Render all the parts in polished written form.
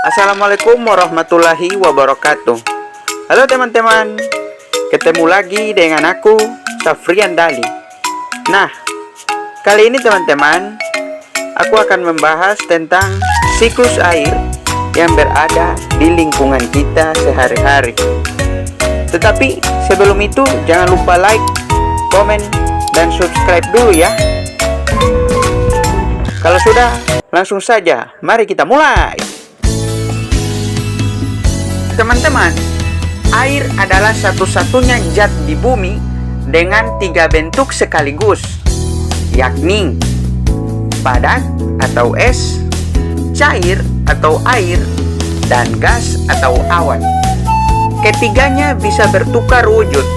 Assalamualaikum warahmatullahi wabarakatuh. Halo teman-teman, ketemu lagi dengan aku, Safrian Dali. Nah, kali ini teman-teman, aku akan membahas tentang siklus air yang berada di lingkungan kita sehari-hari. Tetapi sebelum itu, jangan lupa like, komen, dan subscribe dulu ya. Kalau sudah, langsung saja, mari kita mulai. Teman-teman, air adalah satu-satunya zat di bumi dengan 3 bentuk sekaligus, yakni padat atau es, cair atau air, dan gas atau awan. Ketiganya bisa bertukar wujud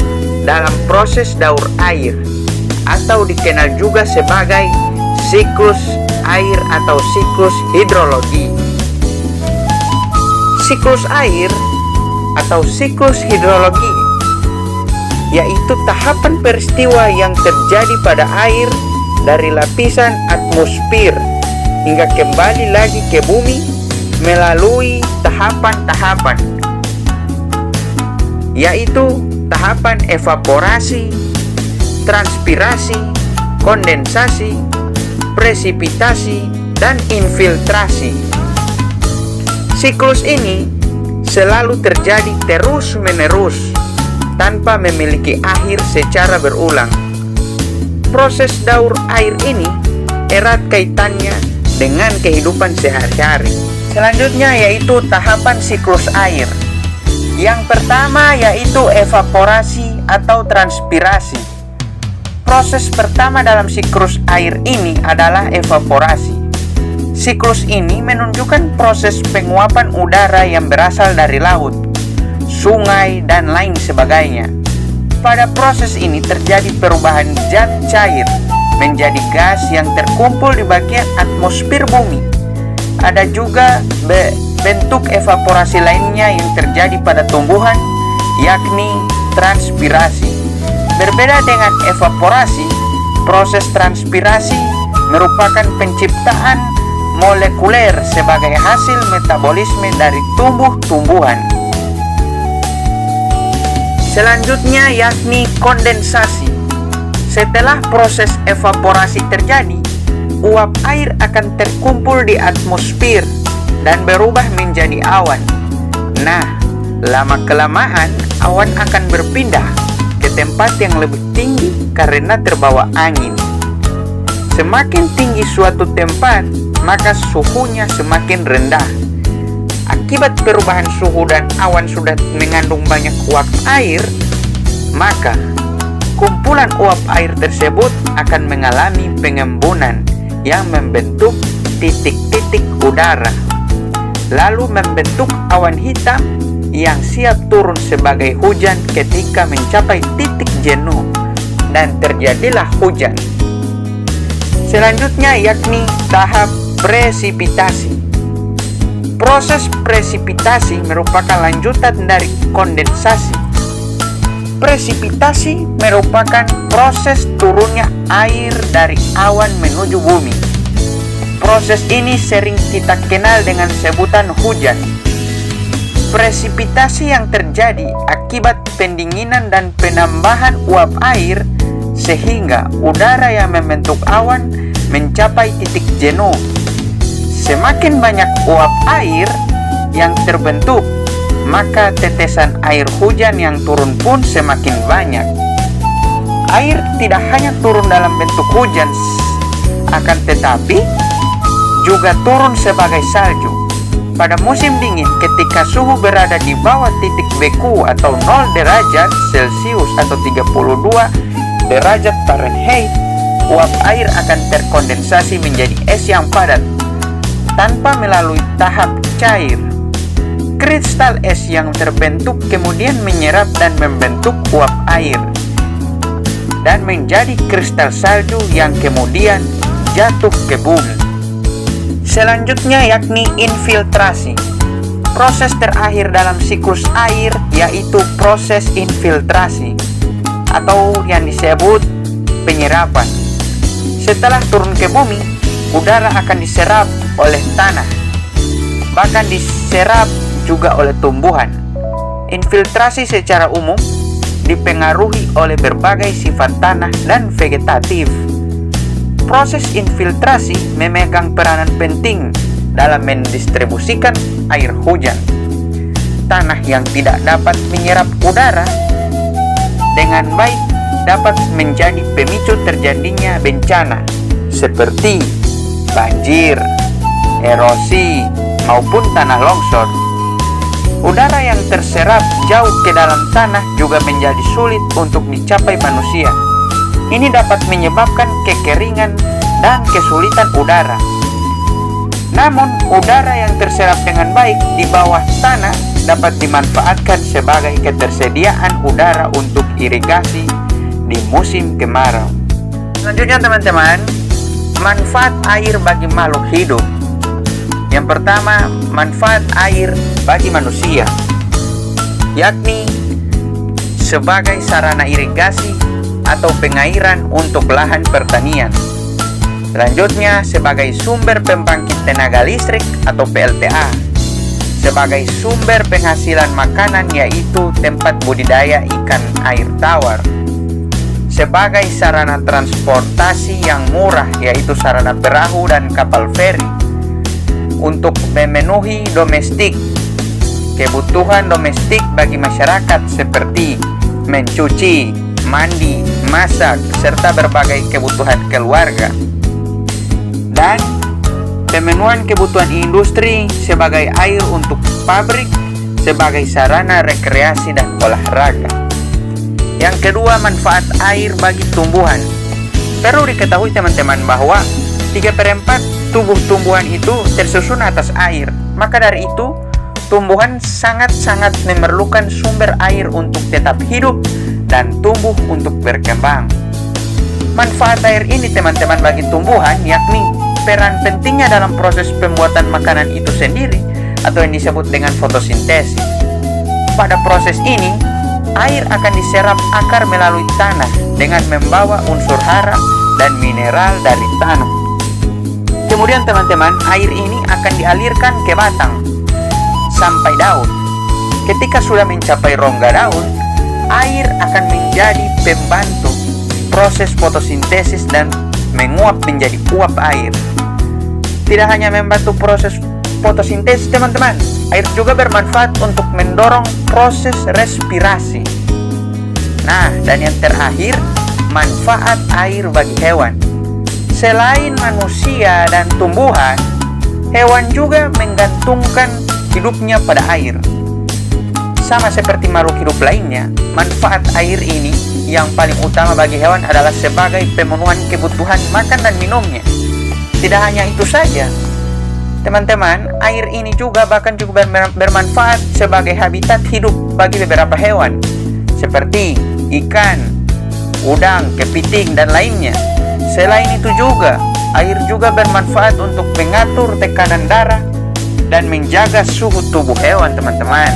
dalam proses daur air, atau dikenal juga sebagai siklus air atau siklus hidrologi. Siklus air atau siklus hidrologi yaitu tahapan peristiwa yang terjadi pada air dari lapisan atmosfer hingga kembali lagi ke bumi melalui tahapan-tahapan, yaitu tahapan evaporasi, transpirasi, kondensasi, presipitasi, dan infiltrasi. Siklus ini selalu terjadi terus-menerus tanpa memiliki akhir secara berulang. Proses daur air ini erat kaitannya dengan kehidupan sehari-hari. Selanjutnya yaitu tahapan siklus air. Yang pertama yaitu evaporasi atau transpirasi. Proses pertama dalam siklus air ini adalah evaporasi. Siklus ini menunjukkan proses penguapan udara yang berasal dari laut, sungai, dan lain sebagainya. Pada proses ini terjadi perubahan zat cair menjadi gas yang terkumpul di bagian atmosfer bumi. Ada juga bentuk evaporasi lainnya yang terjadi pada tumbuhan, yakni transpirasi. Berbeda dengan evaporasi, proses transpirasi merupakan penciptaan molekuler sebagai hasil metabolisme dari tumbuh-tumbuhan. Selanjutnya yakni kondensasi. Setelah proses evaporasi terjadi, uap air akan terkumpul di atmosfer dan berubah menjadi awan. Nah, lama-kelamaan awan akan berpindah ke tempat yang lebih tinggi karena terbawa angin. Semakin tinggi suatu tempat, maka suhunya semakin rendah. Akibat perubahan suhu dan awan sudah mengandung banyak uap air, maka kumpulan uap air tersebut akan mengalami pengembunan yang membentuk titik-titik udara, lalu membentuk awan hitam yang siap turun sebagai hujan ketika mencapai titik jenuh, dan terjadilah hujan. Selanjutnya yakni tahap presipitasi. Proses presipitasi merupakan lanjutan dari kondensasi. Presipitasi merupakan proses turunnya air dari awan menuju bumi. Proses ini sering kita kenal dengan sebutan hujan. Presipitasi yang terjadi akibat pendinginan dan penambahan uap air sehingga udara yang membentuk awan mencapai titik jenuh. Semakin banyak uap air yang terbentuk, maka tetesan air hujan yang turun pun semakin banyak. Air tidak hanya turun dalam bentuk hujan, akan tetapi juga turun sebagai salju. Pada musim dingin, ketika suhu berada di bawah titik beku atau 0 derajat Celcius atau 32 derajat Fahrenheit, uap air akan terkondensasi menjadi es yang padat tanpa melalui tahap cair. Kristal es yang terbentuk kemudian menyerap dan membentuk uap air dan menjadi kristal salju yang kemudian jatuh ke bumi. Selanjutnya yakni infiltrasi. Proses terakhir dalam siklus air yaitu proses infiltrasi atau yang disebut penyerapan. Setelah turun ke bumi, udara akan diserap oleh tanah. bahkan diserap juga oleh tumbuhan. Infiltrasi secara umum dipengaruhi oleh berbagai sifat tanah dan vegetatif. Proses infiltrasi memegang peranan penting dalam mendistribusikan air hujan. Tanah yang tidak dapat menyerap udara dengan baik dapat menjadi pemicu terjadinya bencana seperti banjir, erosi, maupun tanah longsor. Udara yang terserap jauh ke dalam tanah juga menjadi sulit untuk dicapai manusia. Ini dapat menyebabkan kekeringan dan kesulitan udara. Namun, udara yang terserap dengan baik di bawah tanah dapat dimanfaatkan sebagai ketersediaan udara untuk irigasi di musim kemarau. Selanjutnya teman-teman, manfaat air bagi makhluk hidup. Yang pertama, manfaat air bagi manusia, yakni sebagai sarana irigasi atau pengairan untuk lahan pertanian. Selanjutnya, sebagai sumber pembangkit tenaga listrik atau PLTA. Sebagai sumber penghasilan makanan, yaitu tempat budidaya ikan air tawar. Sebagai sarana transportasi yang murah, yaitu sarana perahu dan kapal feri. Untuk memenuhi kebutuhan domestik bagi masyarakat seperti mencuci, mandi, masak, serta berbagai kebutuhan keluarga. Dan pemenuhan kebutuhan industri sebagai air untuk pabrik, sebagai sarana rekreasi dan olahraga. Yang kedua, manfaat air bagi tumbuhan. Perlu diketahui teman-teman bahwa 3/4 tubuh tumbuhan itu tersusun atas air. Maka dari itu, tumbuhan sangat-sangat memerlukan sumber air untuk tetap hidup dan tumbuh untuk berkembang. Manfaat air ini teman-teman bagi tumbuhan yakni peran pentingnya dalam proses pembuatan makanan itu sendiri atau yang disebut dengan fotosintesis. Pada proses ini, air akan diserap akar melalui tanah dengan membawa unsur hara dan mineral dari tanah. Kemudian teman-teman, air ini akan dialirkan ke batang sampai daun. Ketika sudah mencapai rongga daun, air akan menjadi pembantu proses fotosintesis dan menguap menjadi uap air. Tidak hanya membantu proses fotosintesis teman-teman, air juga bermanfaat untuk mendorong proses respirasi. Nah, dan yang terakhir, manfaat air bagi hewan. Selain manusia dan tumbuhan, hewan juga menggantungkan hidupnya pada air. Sama seperti makhluk hidup lainnya, manfaat air ini yang paling utama bagi hewan adalah sebagai pemenuhan kebutuhan makan dan minumnya. Tidak hanya itu saja, teman-teman, air ini juga bahkan juga bermanfaat sebagai habitat hidup bagi beberapa hewan, seperti ikan, udang, kepiting, dan lainnya. Selain itu juga, air juga bermanfaat untuk mengatur tekanan darah dan menjaga suhu tubuh hewan, teman-teman.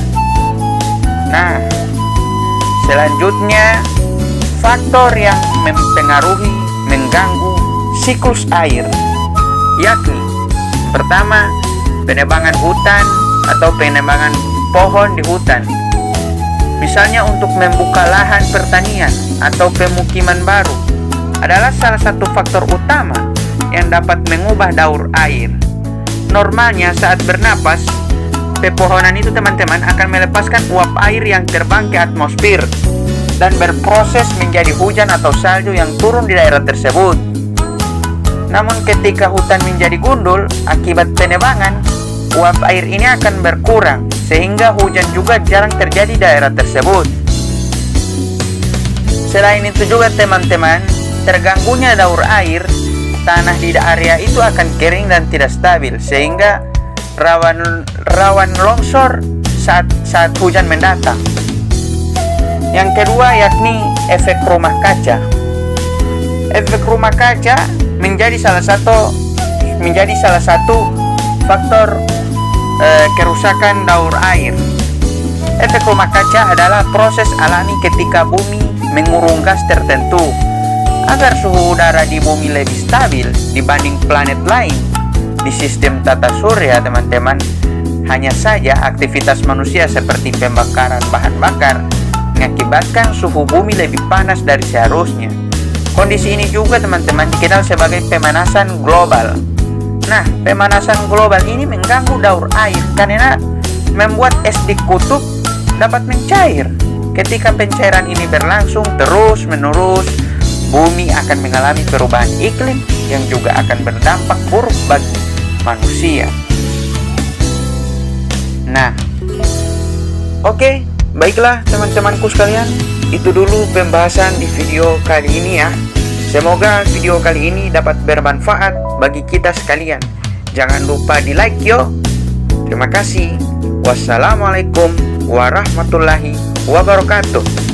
Nah, selanjutnya, faktor yang mempengaruhi, mengganggu siklus air, yakni pertama, penebangan hutan atau penebangan pohon di hutan. Misalnya untuk membuka lahan pertanian atau pemukiman baru, adalah salah satu faktor utama yang dapat mengubah daur air. Normalnya saat bernapas, pepohonan itu teman-teman akan melepaskan uap air yang terbang ke atmosfer dan berproses menjadi hujan atau salju yang turun di daerah tersebut. Namun ketika hutan menjadi gundul akibat penebangan, uap air ini akan berkurang sehingga hujan juga jarang terjadi di daerah tersebut. Selain itu juga teman-teman, terganggunya daur air, tanah di area itu akan kering dan tidak stabil sehingga rawan longsor saat hujan mendatang. Yang kedua yakni efek rumah kaca. Efek rumah kaca menjadi salah satu faktor kerusakan daur air. Efek rumah kaca adalah proses alami ketika bumi mengurung gas tertentu. Agar suhu udara di bumi lebih stabil dibanding planet lain di sistem tata surya, teman-teman, Hanya saja aktivitas manusia seperti pembakaran bahan bakar mengakibatkan suhu bumi lebih panas dari seharusnya. Kondisi ini juga teman-teman dikenal sebagai pemanasan global. Nah, pemanasan global ini mengganggu daur air karena membuat es di kutub dapat mencair. Ketika pencairan ini berlangsung terus-menerus, bumi akan mengalami perubahan iklim yang juga akan berdampak buruk bagi manusia. Nah, oke, baiklah teman-temanku sekalian, itu dulu pembahasan di video kali ini ya. Semoga video kali ini dapat bermanfaat bagi kita sekalian. Jangan lupa di like yo. Terima kasih. Wassalamualaikum warahmatullahi wabarakatuh.